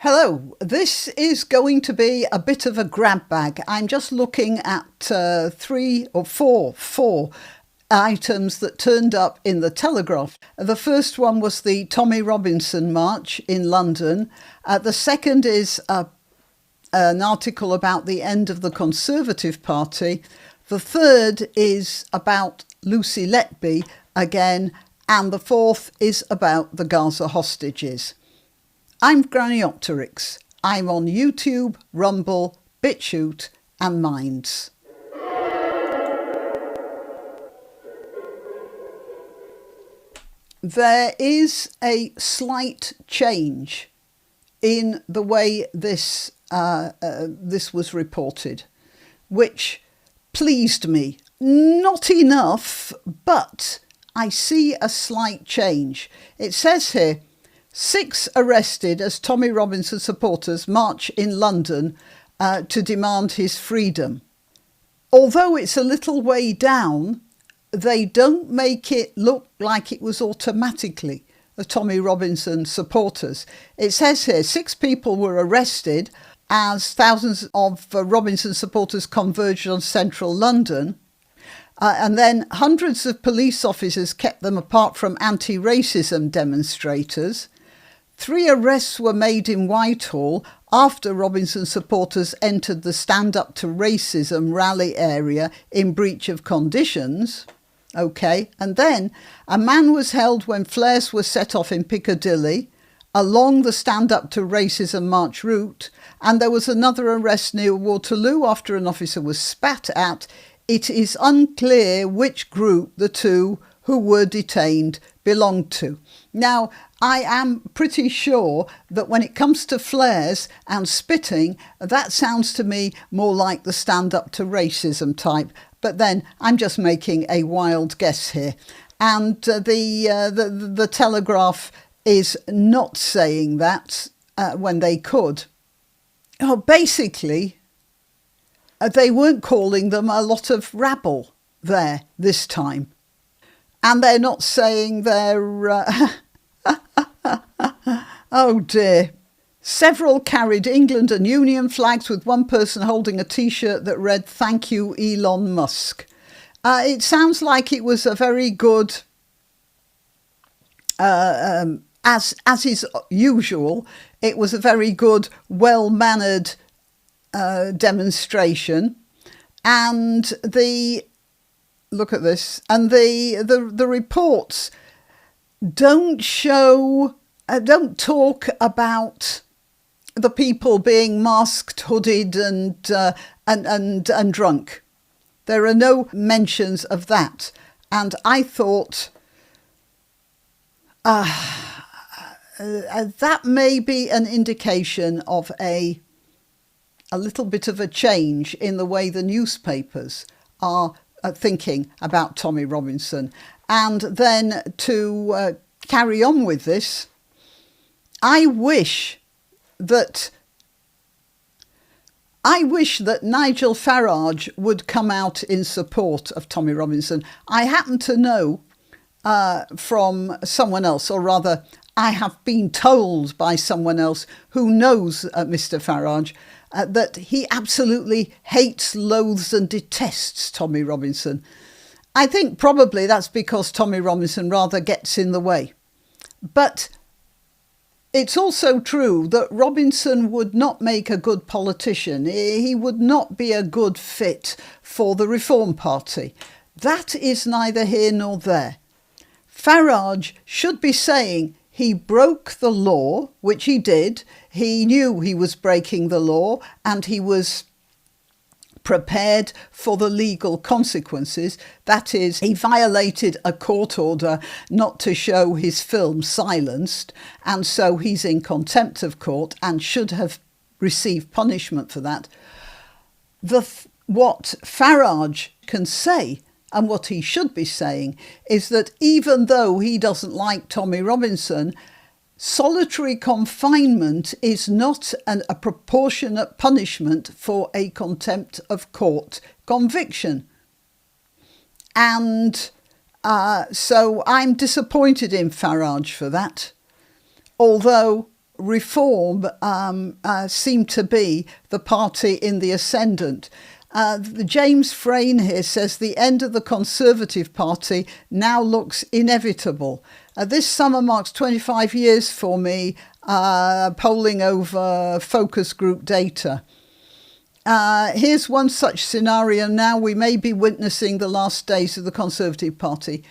Hello, this is going to be a bit of a grab bag. I'm just looking at four items that turned up in the Telegraph. The first one was the Tommy Robinson March in London. The second is an article about the end of the Conservative Party. The third is about Lucy Letby again. And the fourth is about the Gaza hostages. I'm Granniopteryx. I'm on YouTube, Rumble, BitChute and Minds. There is a slight change in the way this was reported, which pleased me. Not enough, but I see a slight change. It says here, 6 arrested as Tommy Robinson supporters march in London to demand his freedom. Although it's a little way down, they don't make it look like it was automatically the Tommy Robinson supporters. It says here 6 people were arrested as thousands of Robinson supporters converged on central London. And then hundreds of police officers kept them apart from anti-racism demonstrators. 3 arrests were made in Whitehall after Robinson supporters entered the Stand Up to Racism rally area in breach of conditions. OK, and then a man was held when flares were set off in Piccadilly along the Stand Up to Racism march route. And there was another arrest near Waterloo after an officer was spat at. It is unclear which group the 2 who were detained belonged to. Now, I am pretty sure that when it comes to flares and spitting, that sounds to me more like the Stand Up to Racism type. But then I'm just making a wild guess here. And the Telegraph is not saying that when they could. Oh, basically, they weren't calling them a lot of rabble there this time. And they're not saying they're... Oh dear. Several carried England and Union flags, with one person holding a T-shirt that read, "Thank you, Elon Musk." It sounds like it was a very good, as is usual, it was a very good, well-mannered demonstration. And look at this, and the reports don't talk about the people being masked, hooded and drunk. There are no mentions of that. And I thought that may be an indication of a little bit of a change in the way the newspapers are thinking about Tommy Robinson. And then to carry on with this, I wish that Nigel Farage would come out in support of Tommy Robinson. I happen to know from someone else, or rather I have been told by someone else who knows Mr. Farage, that he absolutely hates, loathes and detests Tommy Robinson. I think probably that's because Tommy Robinson rather gets in the way. But it's also true that Robinson would not make a good politician. He would not be a good fit for the Reform Party. That is neither here nor there. Farage should be saying he broke the law, which he did. He knew he was breaking the law and he was prepared for the legal consequences. That is, he violated a court order not to show his film Silenced, and so he's in contempt of court and should have received punishment for that. What Farage can say, and what he should be saying, is that even though he doesn't like Tommy Robinson, solitary confinement is not a proportionate punishment for a contempt of court conviction. And so I'm disappointed in Farage for that. Although Reform seem to be the party in the ascendant. James Frayne here says the end of the Conservative Party now looks inevitable. This summer marks 25 years for me, polling over focus group data. Here's one such scenario now. We may be witnessing the last days of the Conservative Party.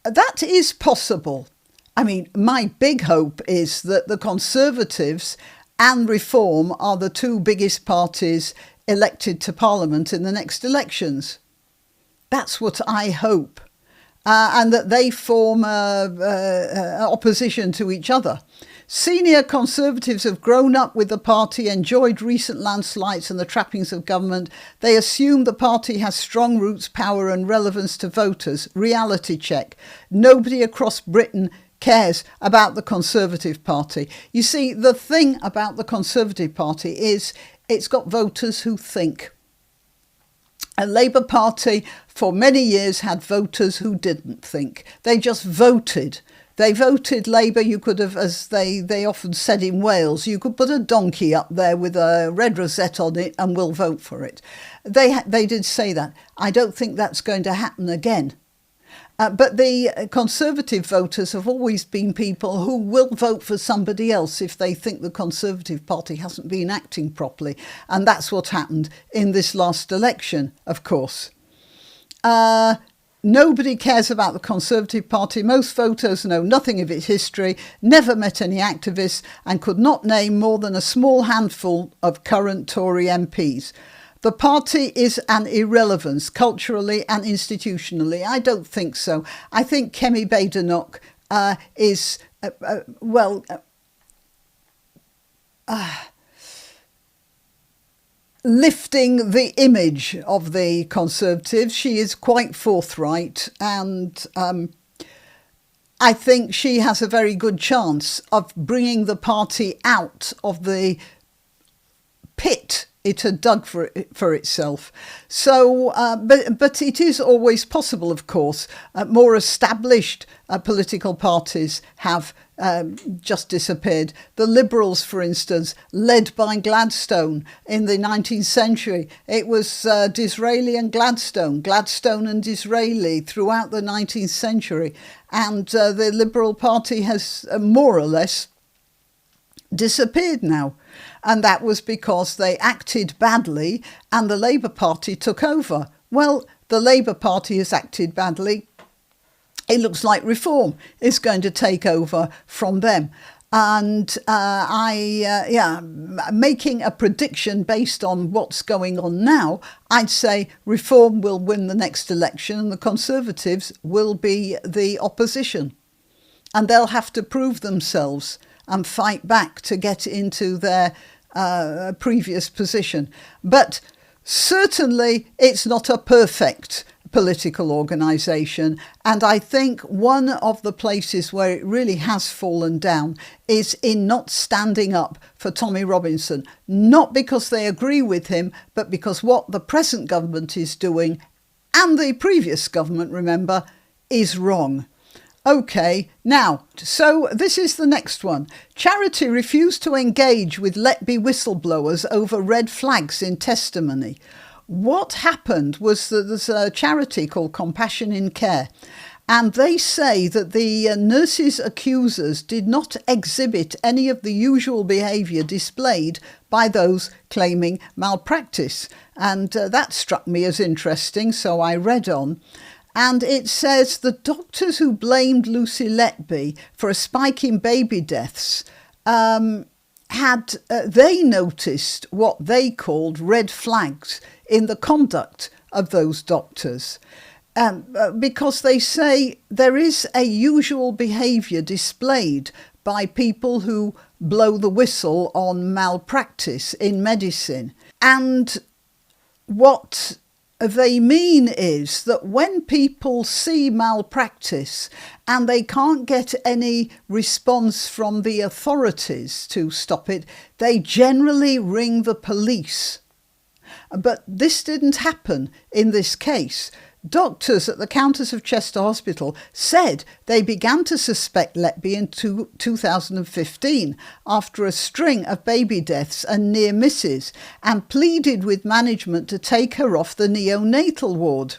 That is possible. I mean, my big hope is that the Conservatives and Reform are the two biggest parties elected to Parliament in the next elections. That's what I hope. And that they form opposition to each other. Senior Conservatives have grown up with the party, enjoyed recent landslides and the trappings of government. They assume the party has strong roots, power and relevance to voters. Reality check. Nobody across Britain cares about the Conservative Party. You see, the thing about the Conservative Party is it's got voters who think. A Labour Party for many years had voters who didn't think. They just voted. They voted Labour. You could have, as they often said in Wales, you could put a donkey up there with a red rosette on it and we'll vote for it. They did say that. I don't think that's going to happen again. But the Conservative voters have always been people who will vote for somebody else if they think the Conservative Party hasn't been acting properly. And that's what happened in this last election, of course. Nobody cares about the Conservative Party. Most voters know nothing of its history, never met any activists, and could not name more than a small handful of current Tory MPs. The party is an irrelevance culturally and institutionally. I don't think so. I think Kemi Badenoch is, lifting the image of the Conservatives. She is quite forthright, and I think she has a very good chance of bringing the party out of the pit it had dug for itself. So, but it is always possible, of course. More established political parties have just disappeared. The Liberals, for instance, led by Gladstone in the 19th century. It was Disraeli and Gladstone and Disraeli throughout the 19th century. And the Liberal Party has more or less disappeared now. And that was because they acted badly and the Labour Party took over. Well, the Labour Party has acted badly. It looks like Reform is going to take over from them. And making a prediction based on what's going on now, I'd say Reform will win the next election and the Conservatives will be the opposition. And they'll have to prove themselves and fight back to get into their previous position. But certainly it's not a perfect political organisation. And I think one of the places where it really has fallen down is in not standing up for Tommy Robinson. Not because they agree with him, but because what the present government is doing, and the previous government, remember, is wrong. OK, now, so this is the next one. Charity refused to engage with Letby whistleblowers over red flags in testimony. What happened was that there's a charity called Compassion in Care, and they say that the nurses' accusers did not exhibit any of the usual behaviour displayed by those claiming malpractice. And that struck me as interesting, so I read on. And it says the doctors who blamed Lucy Letby for a spike in baby deaths they noticed what they called red flags in the conduct of those doctors. Because they say there is a usual behaviour displayed by people who blow the whistle on malpractice in medicine. And what they mean is that when people see malpractice and they can't get any response from the authorities to stop it, they generally ring the police. But this didn't happen in this case. doctors at the Countess of Chester Hospital said they began to suspect Letby in 2015 after a string of baby deaths and near misses, and pleaded with management to take her off the neonatal ward.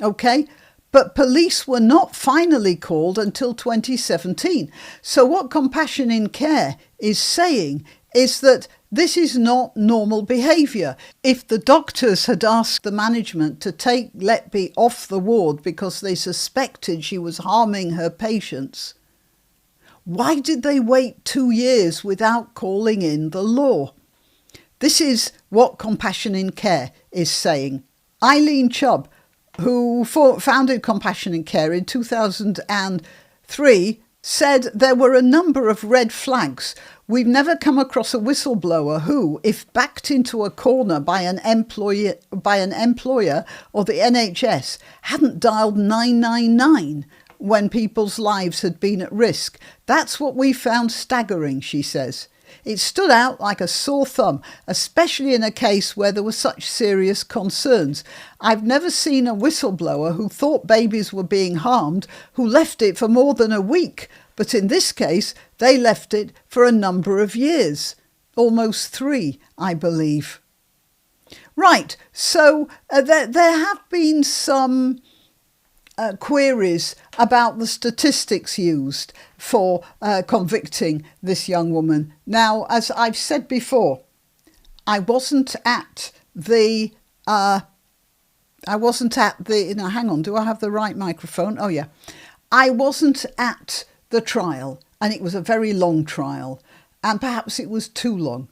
OK, but police were not finally called until 2017. So what Compassion in Care is saying is that this is not normal behaviour. If the doctors had asked the management to take Letby off the ward because they suspected she was harming her patients, why did they wait 2 years without calling in the law? This is what Compassion in Care is saying. Eileen Chubb, who founded Compassion in Care in 2003, said there were a number of red flags. We've never come across a whistleblower who, if backed into a corner by an employer or the NHS, hadn't dialed 999 when people's lives had been at risk. That's what we found staggering, she says. It stood out like a sore thumb, especially in a case where there were such serious concerns. I've never seen a whistleblower who thought babies were being harmed who left it for more than a week. But in this case, they left it for a number of years. Almost 3, I believe. Right, so there have been some queries about the statistics used for convicting this young woman. Now, as I've said before, I wasn't at the... now, hang on, do I have the right microphone? Oh, yeah. I wasn't at the trial, and it was a very long trial, and perhaps it was too long.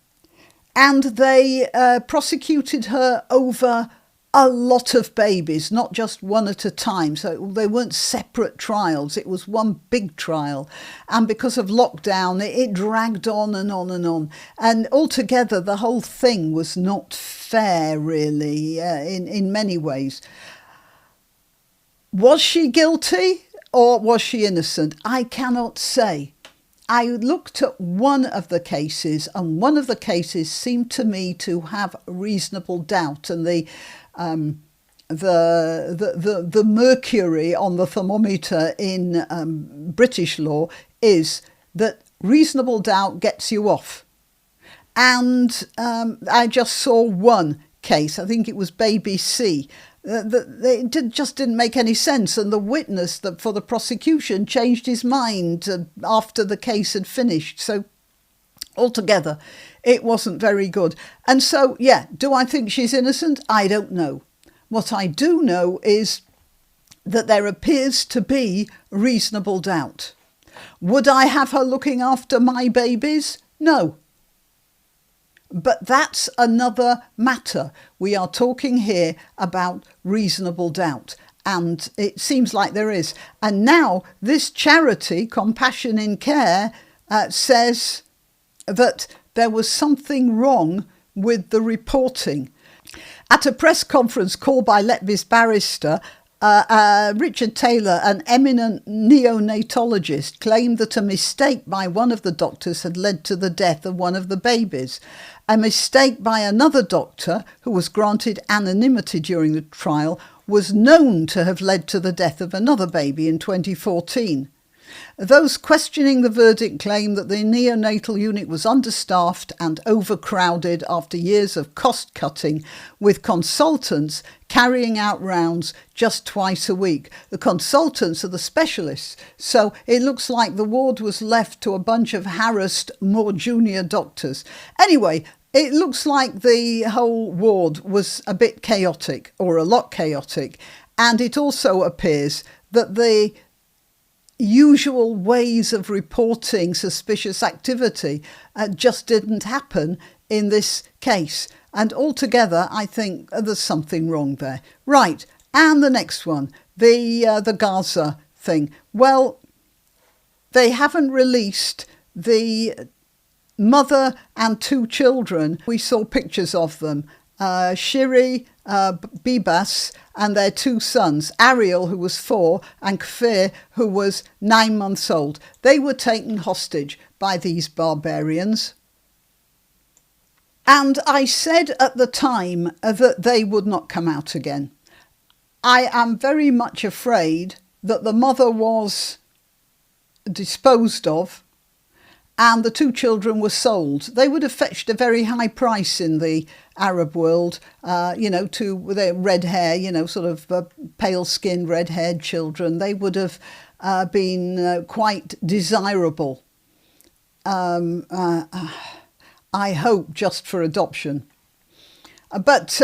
And they prosecuted her over a lot of babies, not just one at a time. So they weren't separate trials. It was one big trial. And because of lockdown, it dragged on and on and on. And altogether, the whole thing was not fair, really, in many ways. Was she guilty or was she innocent? I cannot say. I looked at one of the cases, and one of the cases seemed to me to have reasonable doubt, and the mercury on the thermometer in British law is that reasonable doubt gets you off. And I just saw one case, I think it was baby C. It just didn't make any sense, and the witness for the prosecution changed his mind after the case had finished. So altogether, it wasn't very good. And so, yeah, do I think she's innocent? I don't know. What I do know is that there appears to be reasonable doubt. Would I have her looking after my babies? No. But that's another matter. We are talking here about reasonable doubt, and it seems like there is. And now this charity, Compassion in Care, says that there was something wrong with the reporting. At a press conference called by Letby's barrister, Richard Taylor, an eminent neonatologist, claimed that a mistake by one of the doctors had led to the death of one of the babies. A mistake by another doctor, who was granted anonymity during the trial, was known to have led to the death of another baby in 2014. Those questioning the verdict claim that the neonatal unit was understaffed and overcrowded after years of cost cutting, with consultants carrying out rounds just twice a week. The consultants are the specialists, so it looks like the ward was left to a bunch of harassed, more junior doctors. Anyway, it looks like the whole ward was a bit chaotic, or a lot chaotic, and it also appears that the usual ways of reporting suspicious activity just didn't happen in this case. And altogether, I think there's something wrong there. Right, and the next one, the Gaza thing. Well, they haven't released the mother and 2 children. We saw pictures of them. Shiri, Bibas, and their 2 sons, Ariel, who was 4, and Kfir, who was 9 months old. They were taken hostage by these barbarians. And I said at the time that they would not come out again. I am very much afraid that the mother was disposed of and the two children were sold. They would have fetched a very high price in the Arab world, with their red hair, sort of pale-skinned, red-haired children. They would have been quite desirable, I hope, just for adoption. But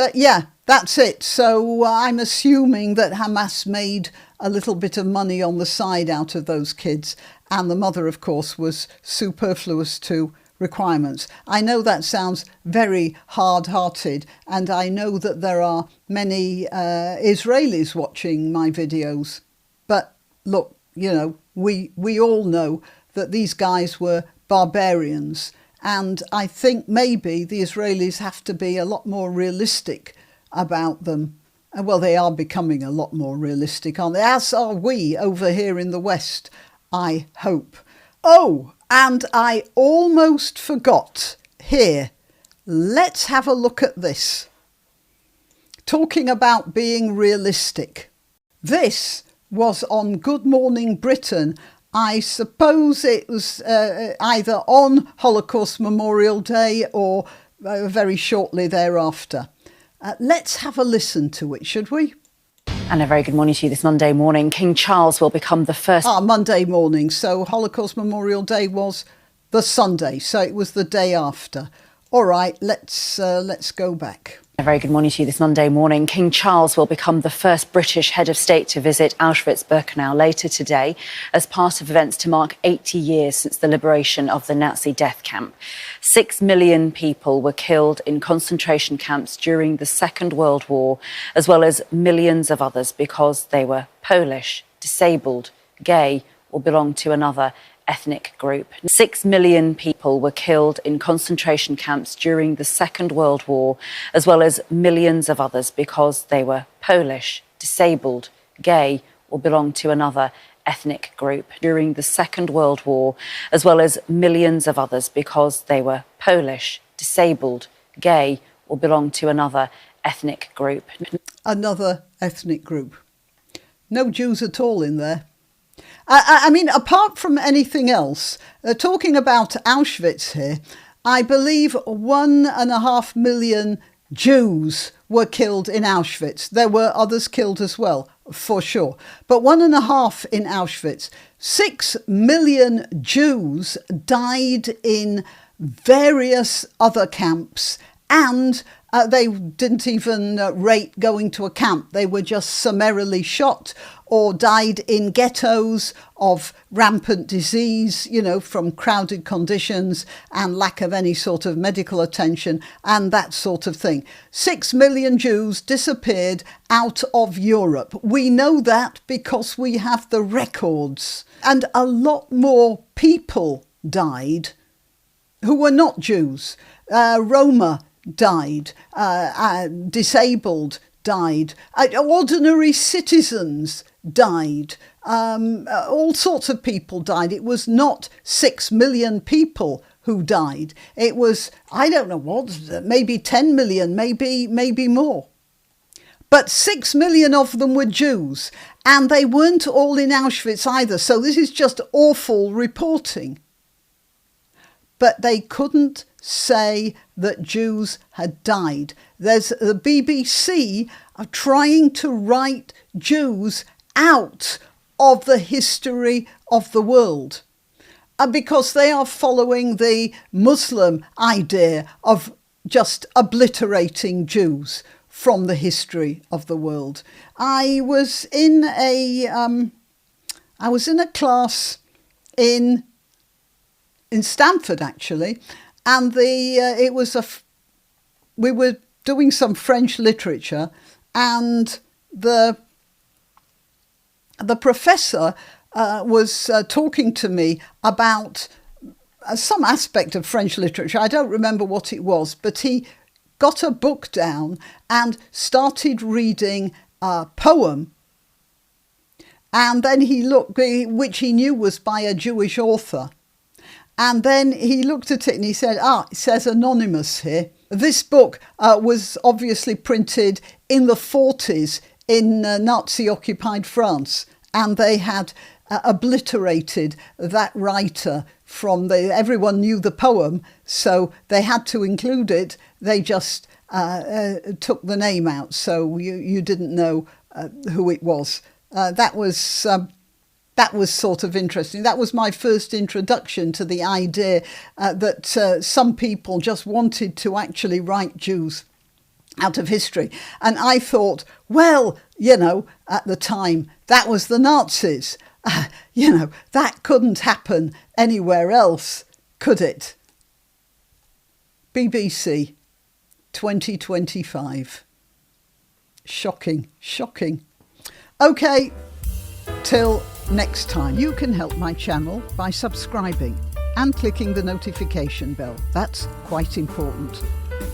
that's it. So I'm assuming that Hamas made a little bit of money on the side out of those kids. And the mother, of course, was superfluous to requirements. I know that sounds very hard-hearted. And I know that there are many Israelis watching my videos. But look, we all know that these guys were barbarians. And I think maybe the Israelis have to be a lot more realistic about them. Well, they are becoming a lot more realistic, aren't they? As are we over here in the West, I hope. Oh, and I almost forgot here. Let's have a look at this. Talking about being realistic. This was on Good Morning Britain. I suppose it was either on Holocaust Memorial Day or very shortly thereafter. Let's have a listen to it, should we? And a very good morning to you this Monday morning. King Charles will become the first... Monday morning. So Holocaust Memorial Day was the Sunday, so it was the day after. All right, let's go back. A very good morning to you this Monday morning. King Charles will become the first British head of state to visit Auschwitz-Birkenau later today as part of events to mark 80 years since the liberation of the Nazi death camp. 6 million people were killed in concentration camps during the Second World War, as well as millions of others because they were Polish, disabled, gay, or belonged to another ethnic group. 6 million people were killed in concentration camps during the Second World War, as well as millions of others because they were Polish, disabled, gay, or belonged to another ethnic group. During the Second World War, as well as millions of others because they were Polish, disabled, gay, or belonged to another ethnic group. Another ethnic group. No Jews at all in there. I mean, apart from anything else, talking about Auschwitz here, I believe 1.5 million Jews were killed in Auschwitz. There were others killed as well, for sure. But 1.5 in Auschwitz. 6 million Jews died in various other camps, and they didn't even rate going to a camp. They were just summarily shot or died in ghettos of rampant disease, from crowded conditions and lack of any sort of medical attention and that sort of thing. 6 million Jews disappeared out of Europe. We know that because we have the records. And a lot more people died who were not Jews. Roma died, disabled died, ordinary citizens died, all sorts of people died. It was not 6 million people who died. It was, I don't know what, maybe 10 million, maybe more. But 6 million of them were Jews, and they weren't all in Auschwitz either. So this is just awful reporting. But they couldn't say that Jews had died. There's the BBC are trying to write Jews out of the history of the world because they are following the Muslim idea of just obliterating Jews from the history of the world. I was in a class in Stanford actually, and we were doing some French literature, and the professor was talking to me about some aspect of French literature. I don't remember what it was, but he got a book down and started reading a poem. And then he looked, which he knew was by a Jewish author. And then he looked at it and he said, it says anonymous here. This book was obviously printed in the 40s in Nazi-occupied France, and they had obliterated that writer from everyone knew the poem, so they had to include it. They just took the name out, so you didn't know who it was. That was sort of interesting. That was my first introduction to the idea that some people just wanted to actually write Jews out of history. And I thought, well, at the time, that was the Nazis. That couldn't happen anywhere else, could it? BBC 2025. Shocking. OK, till next time. You can help my channel by subscribing and clicking the notification bell. That's quite important.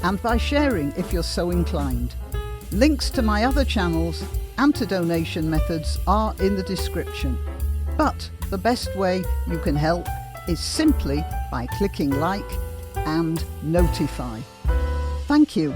And by sharing if you're so inclined. Links to my other channels and to donation methods are in the description. But the best way you can help is simply by clicking like and notify. Thank you.